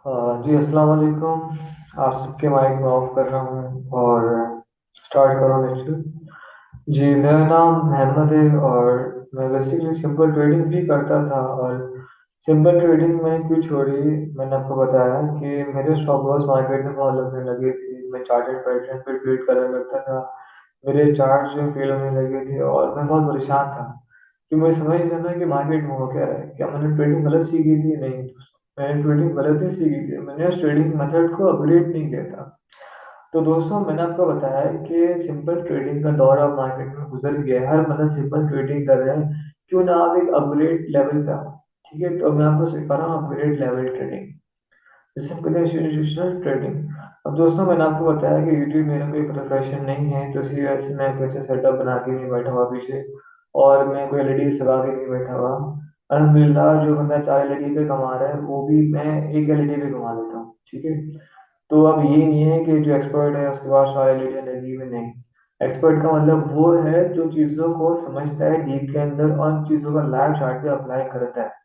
जी अस्सलाम वालेकुम। आप सबके माइक में ऑफ कर रहा हूँ और स्टार्ट कर रहा हूँ लेक्चर। जी मेरा नाम अहमद है और मैं बेसिकली सिंपल ट्रेडिंग भी करता था। और सिंपल ट्रेडिंग मैंने क्यों छोड़ी, मैंने आपको बताया कि मेरे स्टॉप लॉस मार्केट में बहुत लगने लगी थी। मैं चार्टेड पैटर्न पे ट्रेड करने लगता था, मेरे चार्ट जो फेल होने लगे थे और मैं बहुत परेशान था कि मुझे समझ नहीं आता कि मार्केट में हो क्या रहा है। क्या मैंने ट्रेडिंग गलत सीखी थी? नहीं, मैंने ट्रेडिंग गलत ही सीखी थी। मैंने उस ट्रेडिंग मेथड को अपग्रेड नहीं किया था। तो दोस्तों मैंने आपको बताया कि सिंपल ट्रेडिंग का दौर अब मार्केट में गुजर गया है। हर बंदा सिंपल ट्रेडिंग कर रहा है, क्यों ना आप एक अपग्रेड लेवल का। ठीक है, तो मैं आपको सिखा रहा हूँ अपग्रेड लेवल ट्रेडिंग, जिसे हम कहते हैं इंस्टीट्यूशनल ट्रेडिंग। अब दोस्तों मैंने आपको बताया कि यूट्यूब मेरा कोई प्रोफेशन नहीं है, तो इसी वजह से मैं कोई अच्छा सेटअप बना के नहीं बैठा हुआ पीछे, और मैं कोई एलईडी लगा के नहीं बैठा हुआ। अल्हम्दुलिल्लाह जो बंदा 4 एलईडी पे कमा रहा है वो भी मैं एक एलईडी पे कमा लेता हूँ। ठीक है, तो अब ये नहीं है कि जो एक्सपर्ट है उसके पास 4 एलईडी लगी हुई, नहीं। एक्सपर्ट का मतलब वो है जो चीज़ों को समझता है डीप के अंदर और उन चीज़ों का लाइव चार्ट पे अप्लाई करता है।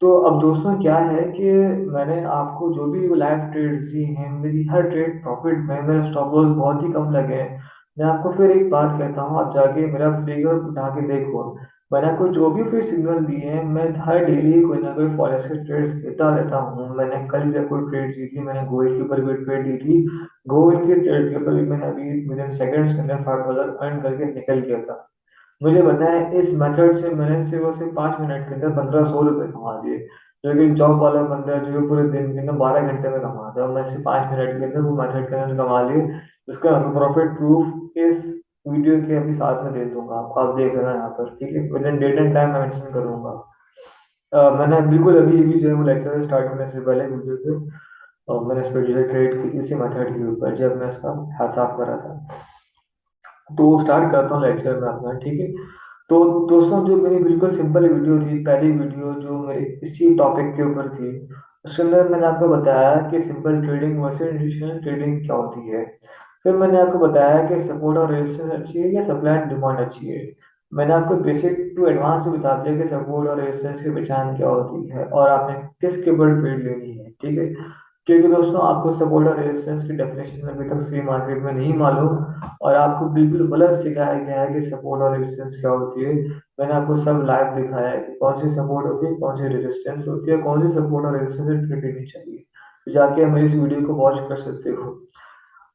तो अब दोस्तों क्या है कि मैंने आपको जो भी लाइव ट्रेड्स दी हैं, मेरी हर ट्रेड प्रॉफिट में, मेरे स्टॉप लॉस बहुत ही कम लगे हैं। मैं आपको फिर एक बात कहता हूँ, आप जाके मेरा फिगर उठा के देखो। मैंने आपको जो भी फिर सिग्नल दिए हैं, मैं हर डेली कोई ना कोई फॉरेक्स के ट्रेड्स देता रहता हूँ। मैंने कल भी कोई ट्रेड दी थी, मैंने गोल्ड के ऊपर भी ट्रेड दी थी। गोल्ड के ट्रेड के ऊपर भी मैंने अभी विद इन सेकंड्स के अंदर $5 अर्न करके निकल गया था। मुझे पता है इस मेथड से मैंने सिर्फ और सिर्फ 5 मिनट के अंदर 1500 रुपये कमा दिए, जो कि जॉब वाला बंदा है जो पूरे दिन के अंदर 12 घंटे में कमाता है, और मैं सिर्फ 5 मिनट के अंदर वो मेथड के अंदर कमा लिए। जिसका प्रॉफिट प्रूफ इस वीडियो के अभी साथ में दे दूंगा आपको, आप देख लेना यहाँ पर। ठीक है, within date and time मैं मेंशन करूंगा। मैंने बिल्कुल अभी अभी जो है वो लेक्चर स्टार्ट करने से पहले वीडियो पे मैंने इस पर जो है ट्रेड की थी इसी मेथड के ऊपर, जब मैं इसका हाथ साफ कर रहा था। तो स्टार्ट करता हूँ लेक्चर में अपना। ठीक है, तो दोस्तों जो मेरी बिल्कुल सिंपल वीडियो थी, पहली वीडियो जो मेरी इसी टॉपिक के ऊपर थी, उसके अंदर मैंने आपको बताया कि simple trading versus institutional trading क्या होती है। फिर मैंने आपको बताया कि सपोर्ट और रेजिस्टेंस अच्छी है या सप्लाई एंड डिमांड अच्छी है। मैंने आपको बेसिक टू एडवांस में बता दिया कि सपोर्ट और रेजिस्टेंस की पहचान क्या होती है और आपने किसके ऊपर ट्रेड लेनी है। ठीक है, क्योंकि दोस्तों आपको सपोर्ट और रेजिस्टेंस की डेफिनेशन अभी तक सी मार्केट में नहीं मालूम, और आपको बिल्कुल गलत सिखाया गया है कि सपोर्ट और रेजिस्टेंस क्या होती है। मैंने आपको सब लाइव दिखाया है कि कौन सी सपोर्ट होती है, कौन सी रेजिस्टेंस होती है, कौन सी सपोर्ट और रेजिस्टेंस से ट्रेड लेनी चाहिए। तो जाके हमें इस वीडियो को वॉच कर सकते हो।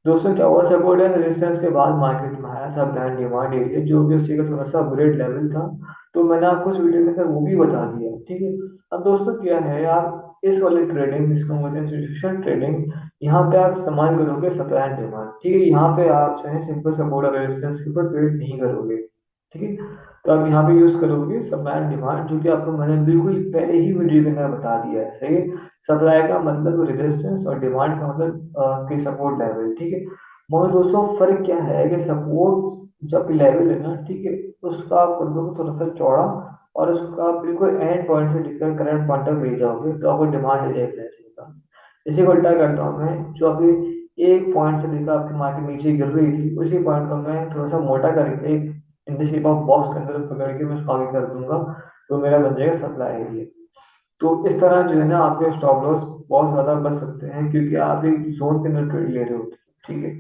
दोस्तों क्या हुआ, सपोर्ट एंड रेजिस्टेंस के बाद मार्केट में आया था ब्रांड डिमांड एरिया, जो कि उसी का थोड़ा सा अपग्रेड लेवल था। तो मैंने आपको इस वीडियो के अंदर वो भी बता दिया। ठीक है, अब दोस्तों क्या है, आप इस वाले ट्रेडिंग जिसको बोलते हैं इंस्टीट्यूशनल ट्रेडिंग, यहाँ पे आप इस्तेमाल करोगे सप्लाई एंड डिमांड। ठीक है, यहाँ पे आप चाहे सिंपल सपोर्ट और रेजिस्टेंस के ऊपर ट्रेड नहीं करोगे। ठीक है, तो आप यहाँ पे यूज करोगे सप्लाई एंड डिमांड, जो कि आपको मैंने बिल्कुल पहले ही वीडियो के अंदर बता दिया है। सही है, सप्लाई का मतलब रेजिस्टेंस और डिमांड का मतलब की सपोर्ट लेवल। ठीक है, मगर दोस्तों फर्क क्या है कि सपोर्ट जब लेवल है ना, ठीक है, उसका आप कर दोगे थोड़ा सा चौड़ा, और उसका आप बिल्कुल एंड पॉइंट से लेकर करंट पॉइंट तक ले जाओगे, तो आपको डिमांड एरिया मिलेगा। इसी को उल्टा करता हूँ मैं, जो अभी एक पॉइंट से लेकर आपकी मार्केट नीचे गिर रही थी, उसी पॉइंट को मैं थोड़ा सा मोटा करके एक in the shape of box के अंदर पकड़ के मैं उसको आगे कर दूंगा, तो मेरा बन जाएगा सप्लाई एरिया। तो इस तरह जो है ना आपके स्टॉप लॉस बहुत ज्यादा बच सकते हैं, क्योंकि आप एक जोन के अंदर ट्रेड ले रहे होते हैं। ठीक है,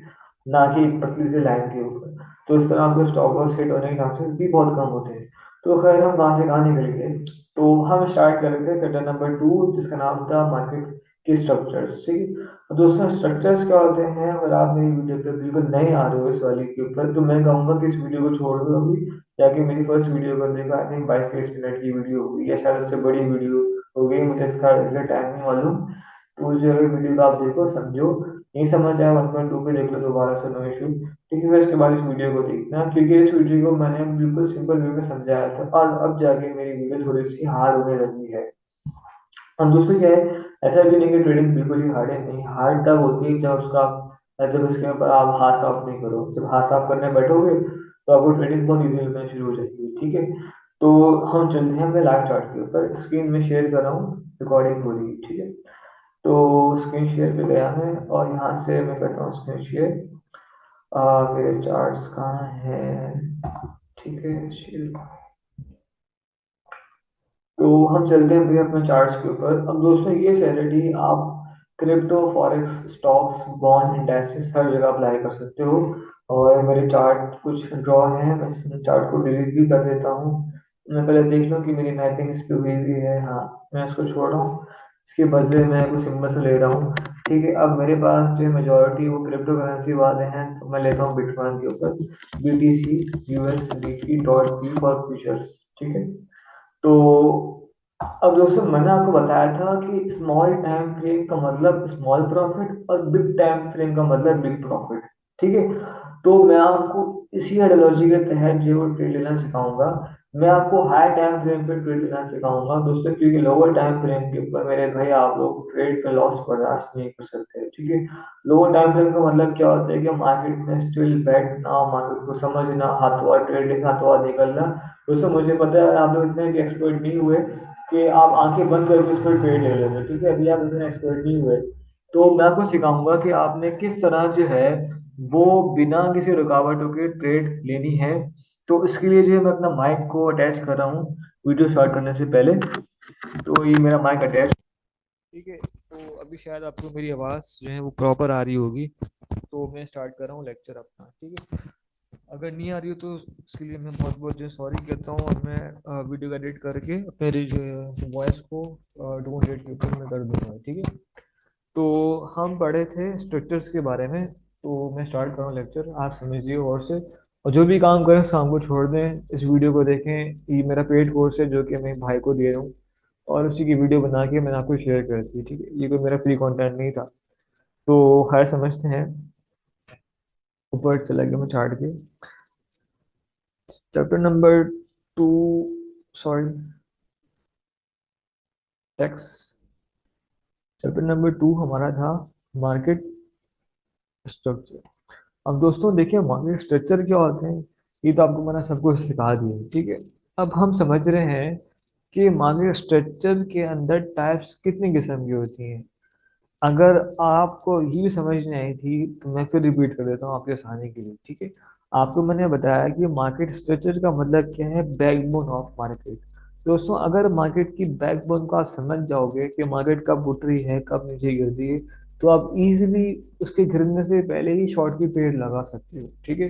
ना कि एक पतली से लाइन के ऊपर। तो इस तरह आपके स्टॉप लॉस हिट होने के चांसेस भी बहुत कम होते हैं। तो खैर हम कहाँ से कहाँ निकल गए, तो हम स्टार्ट कर रहे थे सेक्टर नंबर 2, जिसका नाम था मार्केट के स्ट्रक्चर्स। ठीक है, तो दोस्तों स्ट्रक्चर्स क्या होते हैं, अगर आप मेरी वीडियो पे बिल्कुल नए आ रहे हो इस वाले के ऊपर, तो मैं कहूंगा कि इस वीडियो को छोड़ दो अभी, जाके मेरी फर्स्ट वीडियो कर देखा। आई थिंक 22-23 मिनट की वीडियो होगी या शायद उससे बड़ी वीडियो हो गई, मुझे इसका एग्जैक्ट टाइम नहीं मालूम। तो उस जगह वीडियो को आप देखो, समझो, नहीं समझ आया 1.2 पे देख लो दोबारा से, नो इशू। ठीक है, फिर इसके बाद इस वीडियो को देखना, क्योंकि इस वीडियो को मैंने बिल्कुल सिंपल वे में समझाया था, और अब जाके मेरी वीडियो थोड़ी सी हार्ड होने लगी है। और दोस्तों क्या है, ऐसा भी नहीं कि ट्रेडिंग बिल्कुल ही हार्ड है, नहीं, हार्ड तब होती है जब उसका जब इसके ऊपर आप हाथ साफ नहीं करो। जब हाथ साफ करने बैठोगे तो आपको ट्रेडिंग बहुत इजी लगना शुरू हो जाएगी। ठीक है, तो हम चलते हैं अपने लाइव चार्ट के ऊपर। स्क्रीन में शेयर कर रहा हूँ, रिकॉर्डिंग हो रही है। ठीक है, तो स्क्रीन शेयर पे गया मैं, और यहाँ से मैं करता हूँ स्क्रीन शेयर। मेरे चार्ट्स कहाँ हैं? ठीक है, शेयर। तो हम चलते हैं भैया अपने चार्ट्स के ऊपर। अब दोस्तों ये सैलरी आप crypto forex stocks bond indexes हर जगह अप्लाई कर सकते हो। और मेरे चार्ट कुछ ड्रॉ हैं, मैं इस चार्ट को डिलीट भी कर देता हूँ। मैं पहले देख लूँ कि मेरी मैपिंग इस पे हुई हुई है। हाँ, मैं इसको छोड़ रहा हूँ, इसके बदले मैं कुछ सिंबल से ले रहा हूँ। ठीक है, अब मेरे पास जो मेजोरिटी वो क्रिप्टो करेंसी वाले हैं, तो मैं लेता हूँ बिटकॉइन के ऊपर BTC USDT.P फॉर फ्यूचर्स। ठीक है। तो अब दोस्तों मैंने आपको बताया था कि स्मॉल टाइम फ्रेम का मतलब स्मॉल प्रॉफिट और बिग टाइम फ्रेम का मतलब बिग प्रॉफिट। ठीक है। तो मैं आपको इसी आइडियोलॉजी के तहत जो ट्रेड लेना सिखाऊंगा। मैं आपको हाई टाइम फ्रेम पे ट्रेड लेना सिखाऊंगा दोस्तों, क्योंकि लोअर टाइम फ्रेम के ऊपर मेरे भाई आप लोग ट्रेड का लॉस बर्दाश्त नहीं कर सकते। ठीक है। लोअर टाइम फ्रेम का मतलब क्या होता है कि मार्केट में स्टिल बैठना, मार्केट को समझना, हाथों हाथ ट्रेडिंग, हाथों हाथ निकलना। दोस्तों मुझे पता है आप लोग इतने भी एक्सपर्ट नहीं हुए कि आप आंखें बंद करके इस पर ट्रेड ले लेंगे। ठीक है, अभी आप इतने एक्सपर्ट नहीं हुए। तो मैं आपको सिखाऊंगा कि आपने किस तरह जो है वो बिना किसी रुकावटों के ट्रेड लेनी है। तो इसके लिए जो है मैं अपना माइक को अटैच कर रहा हूँ वीडियो स्टार्ट करने से पहले। तो ये मेरा माइक अटैच। ठीक है, तो अभी शायद आपको मेरी आवाज़ जो है वो प्रॉपर आ रही होगी। तो मैं स्टार्ट कर रहा हूँ लेक्चर अपना। ठीक है। अगर नहीं आ रही हो तो उसके लिए मैं बहुत बहुत जो सॉरी कहता हूँ, और मैं वीडियो एडिट करके मेरी जो वॉइस को टोन रेट के ऊपर मैं कर दूंगा। ठीक है। तो हम पढ़े थे स्ट्रक्चर्स के बारे में। तो मैं स्टार्ट कर रहा हूँ लेक्चर, आप समझिए और से। और जो भी काम करें शाम को छोड़ दें, इस वीडियो को देखें। ये मेरा पेड कोर्स है जो कि मैं भाई को दे रहा हूँ, और उसी की वीडियो बना के मैंने आपको शेयर कर दी। ठीक है, ये कोई मेरा फ्री कंटेंट नहीं था। तो खैर समझते हैं। ऊपर चला गया मैं चार्ट के chapter number 2, sorry, tax. Chapter number 2 हमारा था मार्केट स्ट्रक्चर। अब दोस्तों देखिए, मार्केट स्ट्रक्चर क्या होते हैं ये तो आपको मैंने सब कुछ सिखा दिया। ठीक है। अब हम समझ रहे हैं कि मार्केट स्ट्रक्चर के अंदर टाइप्स कितनी किस्म की होती हैं। अगर आपको ये भी समझ नहीं आई थी तो मैं फिर रिपीट कर देता हूँ आपके आसानी के लिए। ठीक है। आपको मैंने बताया कि मार्केट स्ट्रक्चर का मतलब क्या है, बैकबोन ऑफ मार्केट। दोस्तों अगर मार्केट की बैकबोन को आप समझ जाओगे कि मार्केट कब उठ रही है कब नीचे गिर रही है, तो आप इजीली उसके गिरने से पहले ही शॉर्ट की पेड़ लगा सकते हो। ठीक है।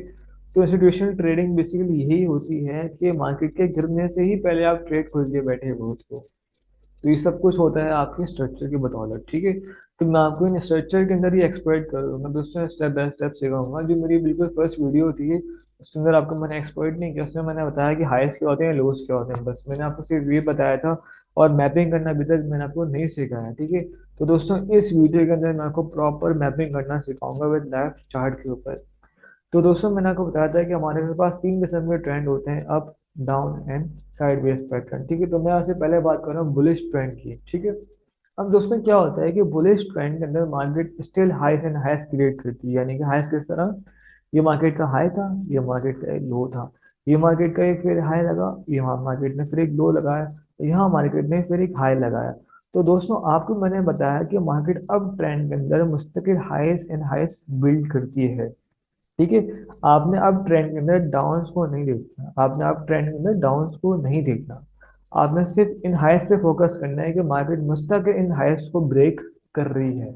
तो इंस्टीट्यूशनल ट्रेडिंग बेसिकली यही होती है कि मार्केट के गिरने से ही पहले आप ट्रेड खोल के बैठे हो उसको। तो ये सब कुछ होता है आपके स्ट्रक्चर की बदौलत। ठीक है। तो मैं आपको इन स्ट्रक्चर के अंदर ही एक्सप्लोइट कर दूंगा दोस्तों, स्टेप बाय स्टेप सिखाऊंगा। जो मेरी बिल्कुल फर्स्ट वीडियो थी उसके अंदर आपको मैंने एक्सप्लोइट नहीं किया, उसमें मैंने बताया कि हाइस्ट क्या होते हैं लोज क्या होते हैं, बस मैंने आपको सिर्फ ये बताया था। और मैपिंग करना अभी तक मैंने आपको नहीं सिखाया। ठीक है। तो दोस्तों इस वीडियो के अंदर मैं आपको प्रॉपर मैपिंग करना सिखाऊंगा विद लाइव चार्ट के ऊपर। तो दोस्तों मैंने आपको बताया था कि हमारे पास 3 किस्म के ट्रेंड होते हैं, up, down and sideways pattern. ठीक है। तो मैं यहाँ से पहले बात कर रहा हूँ बुलिश ट्रेंड की। ठीक है। अब दोस्तों क्या होता है कि बुलिश ट्रेंड के अंदर market still high and highs create करती है। यानी कि हाईस किस तरह, ये मार्केट का हाई था, ये मार्केट का एक लो था, ये मार्केट का एक फिर हाई लगा, यहाँ मार्केट ने फिर एक लो लगाया, यहाँ मार्केट ने फिर एक हाई लगाया। तो दोस्तों आपको मैंने बताया कि मार्केट अब ट्रेंड के अंदर मुस्तकिल हाईस एंड हाईस बिल्ड करती है। ठीक है। आपने अब ट्रेंड के अंदर डाउन्स को नहीं देखना, आपने अब ट्रेंड के अंदर डाउन्स को नहीं देखना। आपने सिर्फ इन हाइट्स पे फोकस करना है कि मार्केट मुस्तकिल इन हाइट्स को ब्रेक कर रही है।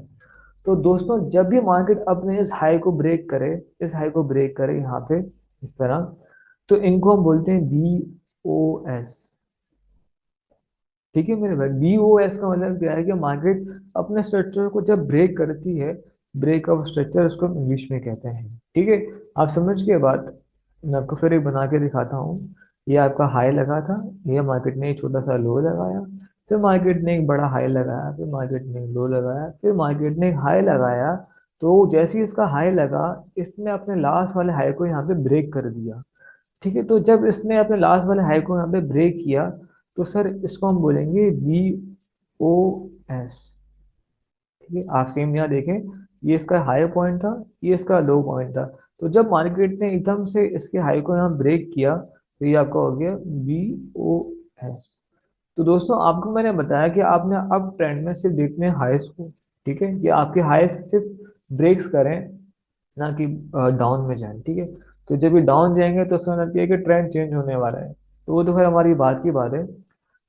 तो दोस्तों जब भी मार्केट अपने इस हाई को ब्रेक करे, इस हाई को ब्रेक करे यहाँ पे इस तरह, तो इनको हम बोलते हैं BOS। ठीक है मेरे भाई, BOS का मतलब क्या है कि मार्केट अपने स्ट्रक्चर को जब ब्रेक करती है, ब्रेक ऑफ स्ट्रक्चर उसको हम इंग्लिश में कहते हैं। ठीक है। आप समझ के बाद मैं आपको फिर एक बना के दिखाता हूँ। ये आपका हाई लगा था, ये मार्केट ने एक छोटा सा लो लगाया, फिर मार्केट ने एक बड़ा हाई लगाया, फिर मार्केट ने एक लो लगाया, फिर मार्केट ने एक हाई लगाया। तो जैसे ही इसका हाई लगा, इसने अपने लास्ट वाले हाई को यहाँ पे ब्रेक कर दिया। ठीक है। तो जब इसने अपने लास्ट वाले हाई को यहाँ पे ब्रेक किया, तो सर इसको हम बोलेंगे BOS। ठीक है। आप सेम यहाँ देखें, ये इसका हाई पॉइंट था, ये इसका लो पॉइंट था। तो जब मार्केट ने एकदम से इसके हाई को यहाँ ब्रेक किया, तो ये आपका हो गया BOS। तो दोस्तों आपको मैंने बताया कि आपने अब ट्रेंड में सिर्फ देखने हैं हाईस को। ठीक है। ये आपके हाईस सिर्फ ब्रेक्स करें, ना कि डाउन में जाए। ठीक है। तो जब ये डाउन जाएंगे तो उसका मतलब ये है कि ट्रेंड चेंज होने वाला है। तो वो तो खैर हमारी बात की बात है।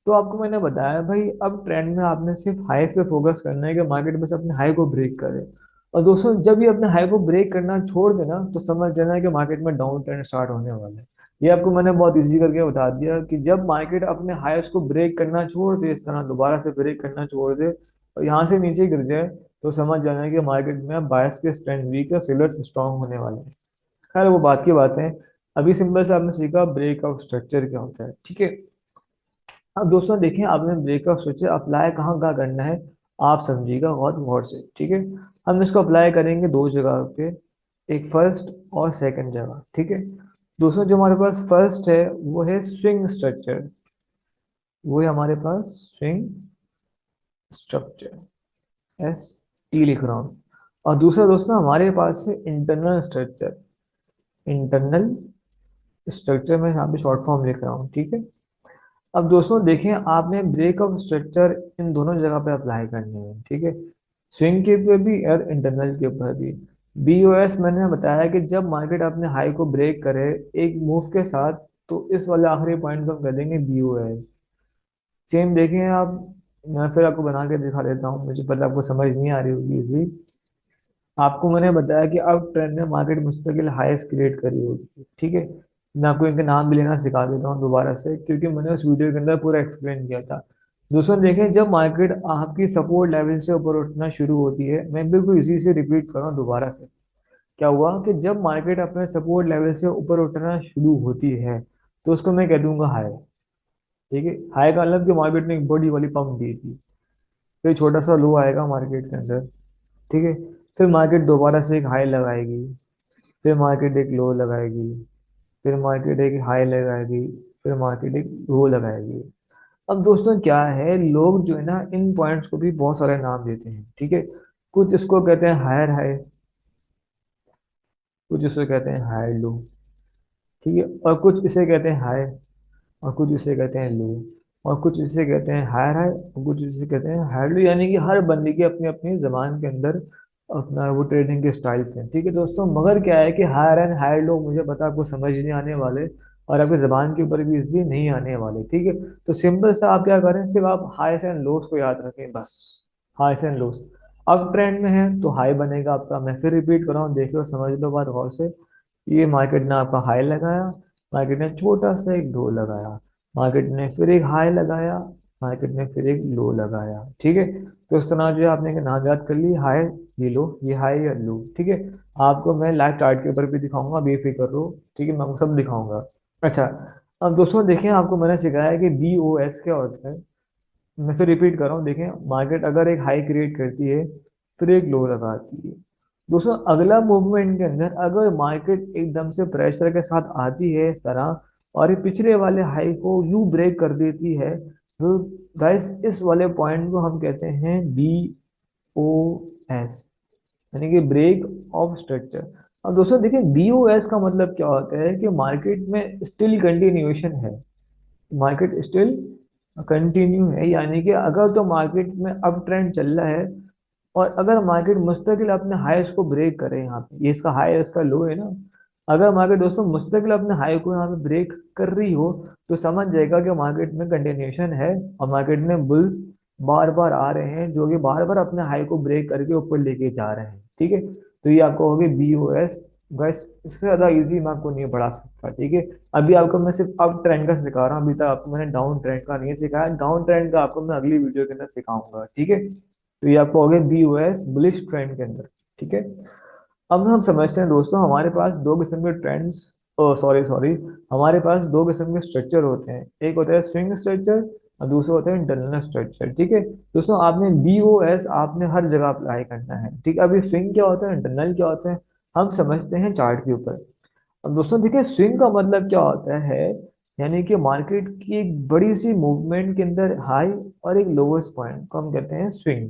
तो आपको मैंने बताया भाई, अब ट्रेंड में आपने सिर्फ हाई पे फोकस करना है कि मार्केट बस अपने हाई को ब्रेक करे। और दोस्तों जब ये अपने हाई को ब्रेक करना छोड़ देना तो समझ जाना है कि मार्केट में डाउन ट्रेंड स्टार्ट होने वाला है। ये आपको मैंने बहुत इजी करके बता दिया कि जब मार्केट अपने हाईस को ब्रेक करना छोड़ दे, इस तरह दोबारा से ब्रेक करना छोड़ दे और यहाँ से नीचे गिर जाए, तो समझ जाना है कि मार्केट में बायर्स के स्ट्रेंथ वीक है, सेलर्स स्ट्रांग होने वाले हैं। खैर वो बात की बात है। अभी सिंपल से आपने सीखा ब्रेकआउट स्ट्रक्चर क्या होता है, ठीक है। अब दोस्तों देखें, आपने ब्रेकआउट स्ट्रक्चर अप्लाई कहाँ कहाँ करना है, आप समझिएगा बहुत गौर से, ठीक है। हम इसको अप्लाई करेंगे दो जगह पे, एक फर्स्ट और सेकंड जगह, ठीक है। दोस्तों जो हमारे पास फर्स्ट है वो है स्विंग स्ट्रक्चर, वो है हमारे पास स्विंग स्ट्रक्चर, एस टी लिख रहा हूँ। और दूसरा दोस्तों हमारे पास है इंटरनल स्ट्रक्चर, इंटरनल स्ट्रक्चर में यहाँ पे शॉर्ट फॉर्म लिख रहा हूँ, ठीक है। अब दोस्तों देखें, आपने ब्रेकअप स्ट्रक्चर इन दोनों जगह पे अप्लाई करनी है, ठीक है। स्विंग के ऊपर भी और इंटरनल के ऊपर भी। बीओएस मैंने बताया कि जब मार्केट अपने हाई को ब्रेक करे एक मूव के साथ, तो इस वाले आखिरी पॉइंट को हम कह देंगे बीओएस। सेम देखें आप, मैं फिर आपको बना के दिखा देता हूँ, मुझे पता आपको समझ नहीं आ रही होगी इजी। आपको मैंने बताया कि अब ट्रेंड ने मार्केट मुस्तकिल हाईएस्ट क्रिएट करी होगी, ठीक है। मैं आपको इनके नाम भी लेना सिखा देता हूँ दोबारा से, क्योंकि मैंने उस वीडियो के अंदर पूरा एक्सप्लेन किया था। दोस्तों देखें, जब मार्केट आपकी सपोर्ट लेवल से ऊपर उठना शुरू होती है, मैं बिल्कुल इसी से रिपीट कर रहा हूँ दोबारा से। क्या हुआ कि जब मार्केट अपने सपोर्ट लेवल से ऊपर उठना शुरू होती है, तो उसको मैं कह दूंगा हाई, ठीक है। हाई का मतलब कि मार्केट ने एक बड़ी वाली पंप दी थी, फिर छोटा सा लो आएगा मार्केट के अंदर, ठीक है। फिर मार्केट दोबारा से एक हाई लगाएगी, फिर मार्केट एक लो लगाएगी, फिर मार्केट एक हाई लगाएगी, फिर मार्केट एक लो लगाएगी। अब दोस्तों क्या है, लोग जो है ना इन पॉइंट्स को भी बहुत सारे नाम देते हैं, ठीक है। कुछ इसको कहते हैं हायर हाई, कुछ इसको कहते हैं हायर लो, ठीक है। और कुछ इसे कहते हैं हाई, और कुछ इसे कहते हैं लो, और कुछ इसे कहते हैं हायर हाई, और कुछ इसे कहते हैं हायर लो। यानी कि हर बंदे की अपनी अपनी जबान के अंदर अपना वो ट्रेडिंग के स्टाइल्स हैं, ठीक है दोस्तों। मगर क्या है कि हायर एंड हायर लो मुझे पता आपको समझ नहीं आने वाले, और आपकी जबान के ऊपर भी इसलिए नहीं आने वाले, ठीक है। तो सिंपल सा आप क्या करें, सिर्फ आप हाइस एंड लोस को याद रखें बस। हाइस एंड लोस, अब ट्रेंड में है तो हाई बनेगा आपका। मैं फिर रिपीट कर रहा हूँ, देख लो समझ लो बात गौर से। ये मार्केट ने आपका हाई लगाया, मार्केट ने छोटा सा एक लो लगाया, मार्केट ने फिर एक हाई लगाया, मार्केट ने फिर एक लो लगाया, ठीक है। तो इस तरह जो है आपने नाम याद कर ली, हाई ये लो, ये हाई या लो, ठीक है। आपको मैं लाइव चार्ट के ऊपर भी दिखाऊंगा, बेफिक्र रहो, ठीक है, मैं आपको सब दिखाऊंगा। अच्छा, अब दोस्तों देखें, आपको मैंने सिखाया है कि बी ओ एस क्या होता है। मैं फिर रिपीट कर रहा हूँ, देखें मार्केट अगर एक हाई क्रिएट करती है, फिर एक लो लगाती है। दोस्तों अगला मूवमेंट के अंदर अगर मार्केट एकदम से प्रेशर के साथ आती है इस तरह, और ये पिछले वाले हाई को यू ब्रेक कर देती है, तो गाइस इस वाले पॉइंट को हम कहते हैं बी ओ एस, यानी कि ब्रेक ऑफ स्ट्रक्चर। अब दोस्तों देखिए, बी ओ एस का मतलब क्या होता है कि मार्केट में स्टिल कंटिन्यूएशन है, मार्केट स्टिल कंटिन्यू है। यानी कि अगर तो मार्केट में अप ट्रेंड चल रहा है, और अगर मार्केट मुस्तकिल अपने हाईस को ब्रेक करे, यहाँ पे ये इसका हाई है इसका लो है ना, अगर मार्केट दोस्तों मुस्तकिल अपने हाई को यहाँ पे ब्रेक कर रही हो, तो समझ जाएगा कि मार्केट में कंटिन्यूशन है, और मार्केट में बुल्स बार बार आ रहे हैं जो कि बार बार अपने हाई को ब्रेक करके ऊपर लेके जा रहे हैं, ठीक है। तो ये आपको हो गई बी ओ एस। बस इससे ज्यादा इजी मैं आपको नहीं पढ़ा सकता, ठीक है। अभी आपको मैं सिर्फ अप ट्रेंड का सिखा रहा हूँ, अभी तक आपको मैंने डाउन ट्रेंड का नहीं सिखाया। डाउन ट्रेंड का आपको मैं अगली वीडियो के अंदर सिखाऊंगा, ठीक है। तो ये आपको हो गया B O S bullish trend के अंदर, ठीक है। अब हम समझते हैं दोस्तों, हमारे पास दो किस्म के ट्रेंड्स, सॉरी सॉरी, हमारे पास दो किस्म के स्ट्रक्चर होते हैं, एक होता है स्विंग स्ट्रक्चर और दूसरा होता है इंटरनल स्ट्रक्चर, ठीक है। दोस्तों आपने बी ओ एस आपने हर जगह अप्लाई करना है, ठीक है। अभी स्विंग क्या होता है, इंटरनल क्या होता है, हम समझते हैं चार्ट के ऊपर। अब दोस्तों देखिए, स्विंग का मतलब क्या होता है, यानी कि मार्केट की एक बड़ी सी मूवमेंट के अंदर हाई और एक लोवेस्ट पॉइंट को हम कहते हैं स्विंग,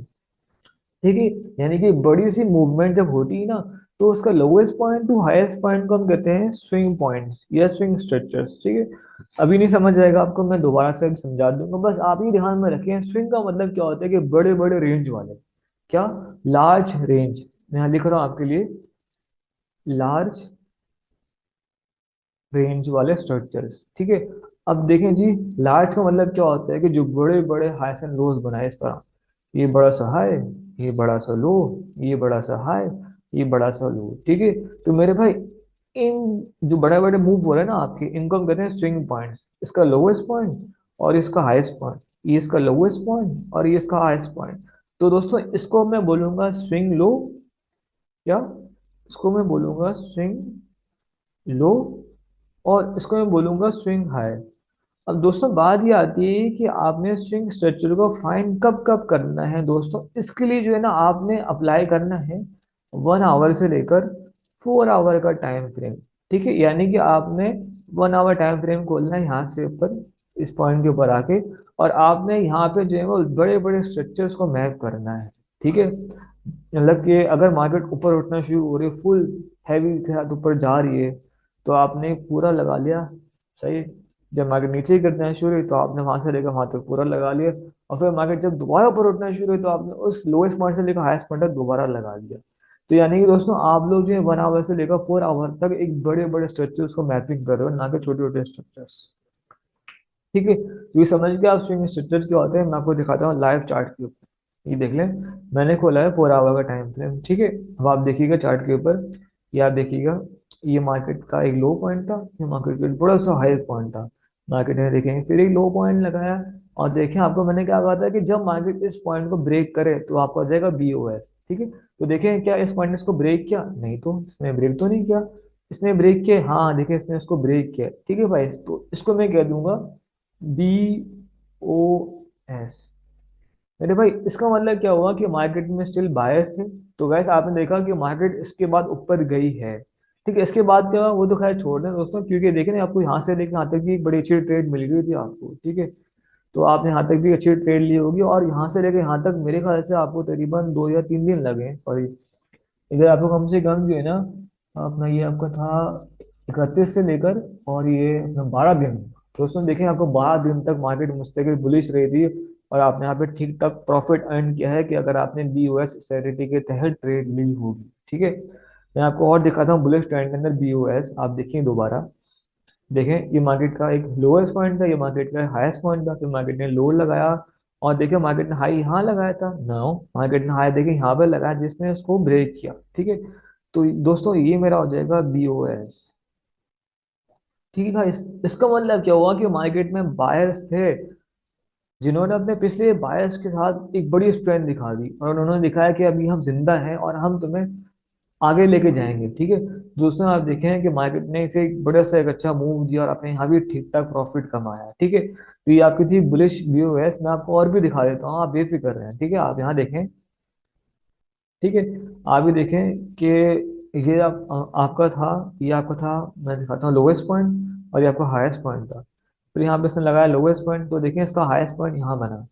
ठीक है। यानी कि बड़ी सी मूवमेंट जब होती है ना, तो उसका lowest point two highest point को हम कहते हैं स्विंग पॉइंट्स या स्विंग स्ट्रक्चर्स, ठीक है। अभी नहीं समझ आएगा आपको, मैं दोबारा से समझा दूंगा, बस आप ही ध्यान में रखें स्विंग का मतलब क्या होता है कि बड़े बड़े रेंज वाले, क्या, लार्ज रेंज। मैं यहाँ लिख रहा हूँ आपके लिए, लार्ज रेंज वाले स्ट्रक्चर्स, ठीक है। अब देखें जी, लार्ज का मतलब क्या होता है कि जो बड़े बड़े हाइस एंड लोज बनाए इस तरह, ये बड़ा सा हाई, ये बड़ा सा लो, ये बड़ा सा हाई, ये बड़ा सा लो, ठीक है। तो मेरे भाई, इन जो बड़े बड़े मूव हो रहे हैं ना आपके, इनको हम कहते हैं स्विंग पॉइंट्स। इसका लोएस्ट पॉइंट और इसका हाईएस्ट पॉइंट, ये इसका लोएस्ट पॉइंट और ये इसका हाईएस्ट पॉइंट। तो दोस्तों इसको मैं बोलूंगा स्विंग लो, या इसको मैं बोलूंगा स्विंग लो, और इसको मैं बोलूंगा स्विंग हाई। अब दोस्तों बात ये आती है कि आपने स्विंग स्ट्रक्चर को फाइंड कब कब करना है। दोस्तों इसके लिए जो है ना, आपने अप्लाई करना है 1 आवर से लेकर 4 आवर का टाइम फ्रेम। ठीक है, यानी कि आपने 1 आवर टाइम फ्रेम खोलना है यहाँ से ऊपर, इस पॉइंट के ऊपर आके, और आपने यहाँ पे जो है वो बड़े बड़े स्ट्रक्चर्स को मैप करना है। ठीक है, मतलब कि अगर मार्केट ऊपर उठना शुरू हो रही है, फुल हैवी के साथ ऊपर जा रही है, तो आपने पूरा लगा लिया, सही। जब मार्केट नीचे ही गिरना शुरू हुई तो आपने वहां से लेकर वहां तक पूरा लगा लिया, और फिर मार्केट जब दोबारा ऊपर उठना शुरू हुई तो आपने उस लोएस्ट पॉइंट से लेकर हाईएस्ट पॉइंट तक दोबारा लगा लिया। तो यानी कि दोस्तों आप लोग जो है 1 आवर से लेकर 4 आवर तक एक बड़े बड़े स्ट्रक्चर्स को मैपिंग कर रहे हो, ना कि छोटे छोटे स्ट्रक्चर्स। ठीक है, तो ये समझ के आप स्विंग स्ट्रक्चर क्या होते हैं मैं आपको दिखाता हूँ लाइव चार्ट के ऊपर। ये देख लें, मैंने खोला है 4 आवर का टाइम फ्रेम। ठीक है, अब आप देखिएगा चार्ट के ऊपर, ये आप देखिएगा, ये मार्केट का एक लो पॉइंट था, ये मार्केट का एक बड़ा सा हाई पॉइंट था। मार्केट ने देखेंगे फिर एक लो पॉइंट लगाया, और देखें आपको मैंने क्या कहा था कि जब मार्केट इस पॉइंट को ब्रेक करे तो आपको आ जाएगा BOS। ठीक है, तो देखें क्या इस पॉइंट ने इसको ब्रेक किया? नहीं, तो इसने ब्रेक तो नहीं किया। इसने ब्रेक किया, हाँ देखिए इसने इसको ब्रेक किया। ठीक है भाई, तो इसको मैं कह दूंगा BOS। मेरे भाई इसका मतलब क्या हुआ कि मार्केट में स्टिल बायर्स थे। तो गैस आपने देखा कि मार्केट इसके बाद ऊपर गई है। ठीक है, इसके बाद क्या हुआ वो तो खैर छोड़ दें दोस्तों, क्योंकि देखें ना, आपको यहाँ से लेकर यहाँ तक भी एक बड़ी अच्छी ट्रेड मिल गई थी आपको। ठीक है, तो आपने यहाँ तक भी अच्छी ट्रेड ली होगी, और यहाँ से लेकर यहाँ तक मेरे ख्याल से आपको तकरीबन 2 या 3 दिन लगे हैं। और इधर आपको कम से कम जो है ना, अपना ये आपका था 31 से लेकर, और ये अपना 12 दिन। दोस्तों देखें, आपको 12 दिन तक मार्केट मुस्तकिल बुलिश रही थी, और आपने यहाँ पे ठीक ठाक प्रॉफिट अर्न किया है कि अगर आपने BOS स्ट्रेटेजी के तहत ट्रेड ली होगी। ठीक है, मैं आपको और दिखाता हूँ बुलिश ट्रेंड के अंदर BOS। आप देखिए दोबारा, देखें ये मार्केट का एक लोएस्ट पॉइंट था, ये मार्केट का हाईएस्ट पॉइंट था, फिर मार्केट ने लो लगाया, और देखिए मार्केट ने हाई यहाँ लगाया था। नो, मार्केट ने हाई देखिए यहाँ पे लगाया जिसने उसको ब्रेक किया। ठीक है, तो दोस्तों ये मेरा हो जाएगा BOS। ठीक है, इसका मतलब क्या हुआ कि मार्केट में बायर्स थे, जिन्होंने अपने पिछले बायर्स के साथ एक बड़ी स्ट्रेंथ दिखा दी, और उन्होंने दिखाया कि अभी हम जिंदा हैं और हम तुम्हें आगे लेके जाएंगे। ठीक है, दोस्तों आप देखें कि मार्केट ने इसे एक बड़ा सा एक अच्छा मूव दिया, और आपने यहाँ भी ठीक ठाक प्रॉफिट कमाया। ठीक है, तो ये आपकी थी बुलिश BOS। मैं आपको और भी दिखा देता हूँ, आप बेफिक्र रहें। ठीक है, आप यहाँ देखें, ठीक है, आप भी देखें कि ये आपका था, ये आपका था, मैं दिखाता हूँ लोवेस्ट पॉइंट, और ये आपका हाईएस्ट पॉइंट था। फिर यहाँ पे इसने लगाया लोवेस्ट पॉइंट, तो देखें इसका हाईएस्ट पॉइंट यहाँ बना।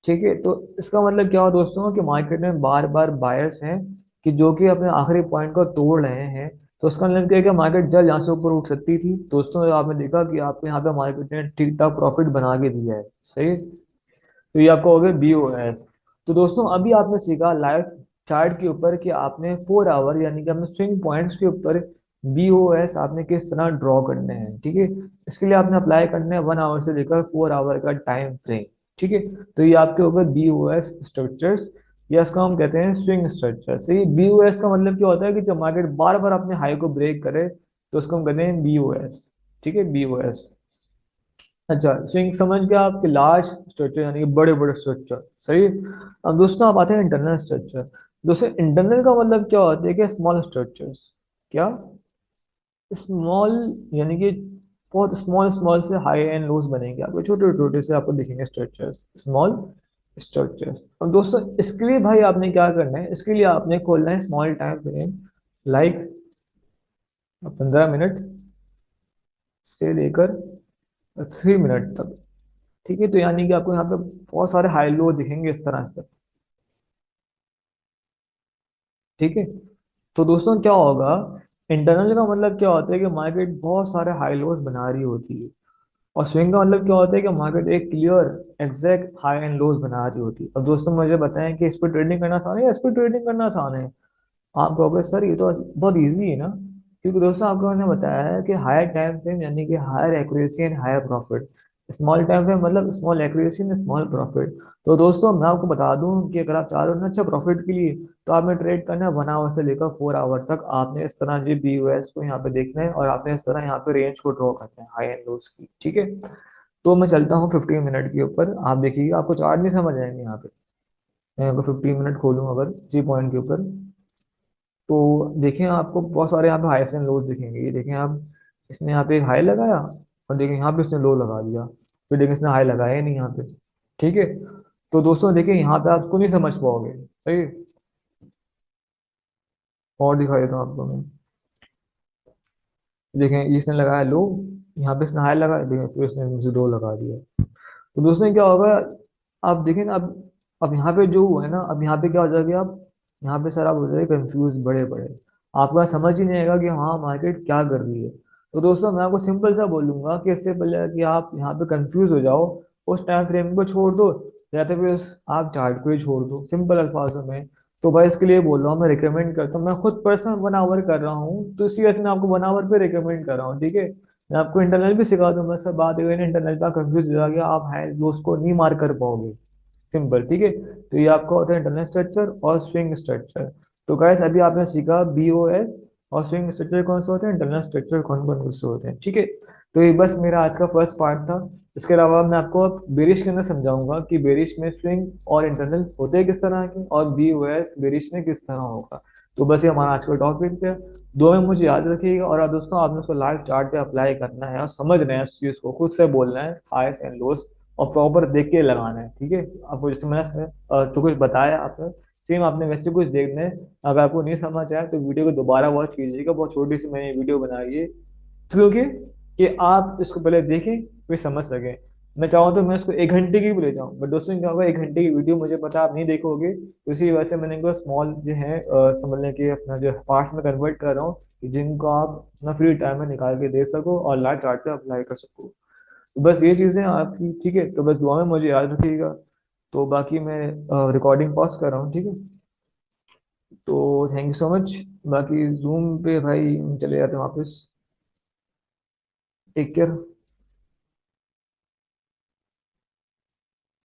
ठीक है, तो इसका मतलब क्या हुआ दोस्तों कि मार्केट में बार बार बायर्स हैं कि जो कि अपने आखिरी पॉइंट को तोड़ रहे हैं। तो उसका मतलब क्या है कि मार्केट जल्द यहाँ से ऊपर उठ सकती थी। दोस्तों आपने देखा कि आपको यहाँ पे मार्केट ने ठीक ठाक प्रॉफिट बना के दिया है, सही है? तो ये आपका हो गया BOS। तो दोस्तों अभी आपने सीखा लाइव चार्ट के ऊपर कि आपने 4 आवर यानी कि आपने स्विंग पॉइंट्स के ऊपर BOS आपने किस तरह ड्रॉ करने हैं। ठीक है, इसके लिए आपने अप्लाई करना है 1 आवर से लेकर 4 आवर का टाइम फ्रेम। ठीक है, तो ये आपके हो गए BOS स्ट्रक्चर्स, या इसको हम कहते हैं स्विंग स्ट्रक्चर। सही, BOS का मतलब क्या होता है कि जब मार्केट बार बार अपने हाई को ब्रेक करे तो उसको हम कहते हैं BOS। ठीक है, BOS। अच्छा, स्विंग समझ गया आपके लार्ज स्ट्रक्चर यानी कि बड़े बड़े स्ट्रक्चर, सही। अब दोस्तों आप आते हैं इंटरनल स्ट्रक्चर। दोस्तों इंटरनल का मतलब क्या होता है कि स्मॉल स्ट्रक्चर्स, क्या स्मॉल, यानी कि बहुत स्मॉल स्मॉल से हाई एंड लोज बनेंगे आपको, छोटे छोटे से आपको दिखेंगे स्ट्रक्चर्स, स्मॉल स्ट्रक्चर्स। अब दोस्तों इसके लिए भाई आपने क्या करना है, इसके लिए आपने खोलना है small time frame, like 15 minute से लेकर 3 मिनट तक। ठीक है, तो यानी कि आपको यहाँ पे बहुत सारे हाई लो दिखेंगे इस तरह से। ठीक है, तो दोस्तों क्या होगा, इंटरनल का मतलब क्या होता है कि मार्केट बहुत सारे हाई लोज बना रही होती है, और स्विंग का मतलब क्या होता है कि मार्केट एक clear exact high and lows बना रही होती है। अब दोस्तों मुझे बताएं कि इस पर ट्रेडिंग करना आसान है या इस पर ट्रेडिंग करना आसान है? आप कहोगे सर ये तो बहुत इजी है ना। क्योंकि दोस्तों आपको मैंने बताया है कि हायर टाइम फ्रेम यानी कि higher accuracy and higher profit, small time frame मतलब small accuracy and small profit. तो दोस्तों मैं आपको बता दूं कि अगर आप चाह रहे हो ना अच्छा प्रॉफिट के लिए, तो आपने ट्रेड करना है 1 आवर से लेकर 4 आवर तक। आपने इस तरह जी बी एस को यहाँ पे देखना है और आपने इस तरह यहाँ पे रेंज को ड्रॉ करना है हाई एंड लोस की, ठीक है। तो मैं चलता हूँ 15 मिनट के ऊपर, आप देखिएगा आपको चार्ट नहीं समझ आएंगे यहाँ पे। मैं अगर 15 मिनट खोलूँ अगर 3 पॉइंट के ऊपर, तो देखें आपको बहुत सारे यहाँ पे हाईस एंड लोज दिखेंगे। ये देखें आप, इसने यहाँ पे एक हाई लगाया और देखें यहाँ पे इसने लो लगा दिया, फिर देखें इसने हाई लगाया ही नहीं यहाँ पे, ठीक है। तो दोस्तों देखें यहाँ पे आपको नहीं समझ पाओगे, सही है? और दिखाई देता हूँ आपको मैं। देखें ये इसने लगाया लो, यहाँ पे इसने हाई लगाया, देखें फिर इसने मुझे लो लगा दिया। तो दोस्तों क्या होगा, आप देखें ना, अब यहाँ पे जो हुआ है ना, अब यहाँ पे क्या हो जाएगा आप, यहाँ पे सर आप हो जाएगा कंफ्यूज बड़े बड़े, आपको यहाँ समझ ही नहीं आएगा कि हाँ मार्केट क्या कर रही है। तो दोस्तों मैं आपको सिंपल सा बोलूंगा कि इससे पहले कि आप यहाँ पे कंफ्यूज हो जाओ, उस टाइम फ्रेम को छोड़ दो, या तो फिर आप चार्ट को ही छोड़ दो, सिंपल अल्फाजों में। तो भाई इसके लिए बोल रहा हूँ, मैं रिकमेंड करता हूँ, मैं खुद पर्सनल 1 आवर कर रहा हूँ, तो इसी वजह से मैं आपको 1 आवर पे रिकमेंड कर रहा हूँ, ठीक है। मैं आपको इंटरनल भी सिखा दूंगा, सब बात हुई ना, इंटरनल का कंफ्यूज हो जाएगा, आप है जो उसको नहीं मार कर पाओगे, सिंपल, ठीक है। तो ये आपका होता है इंटरनल स्ट्रक्चर और स्विंग स्ट्रक्चर। तो गाइस अभी आपने सीखा बी ओ एस और स्विंग स्ट्रक्चर कौन से होते हैं, इंटरनल स्ट्रक्चर कौन कौन से होते हैं, ठीक है। तो ये बस मेरा आज का फर्स्ट पार्ट था। इसके अलावा मैं आपको अब बेरिश के अंदर समझाऊंगा कि बेरिश में स्विंग और इंटरनल होते हैं किस तरह के, और बी ओ एस बेरिश में किस तरह होगा। तो बस ये हमारा आज का टॉपिक है। दो में मुझे याद रखिएगा, और दोस्तों आपने उसको लाइव चार्ट पे अप्लाई करना है और समझना है उस चीज को, खुद से बोलना है हाईस एंड लोस, और प्रॉपर देख के लगाना है, ठीक है। आपको जैसे मैंने जो कुछ बताया आपने, सेम आपने वैसे कुछ देखना है। अगर आपको नहीं समझ आया तो वीडियो को दोबारा वॉच कीजिएगा, बहुत छोटी सी मैंने वीडियो बनाई है, क्योंकि कि आप इसको पहले देखें फिर समझ सकें। मैं चाहूँ तो मैं इसको 1 घंटे की भी ले जाऊँ, बट दोस्तों क्या होगा, 1 घंटे की वीडियो मुझे पता है आप नहीं देखोगे, तो इसी वजह से मैंने इनको स्मॉल जो है समझने के अपना जो पार्ट्स में कन्वर्ट कर रहा हूँ, कि जिनको आप अपना फ्री टाइम में निकाल के दे सको और लाइव चार्ट पे अप्लाई कर सको। तो बस ये चीज़ें आपकी, ठीक है। तो बस दुआ में मुझे याद रखिएगा। तो बाकी मैं रिकॉर्डिंग पॉज कर रहा हूँ, ठीक है। तो थैंक यू सो मच। बाकी जूम पे भाई हम चले जाते हैं वापस। Take care.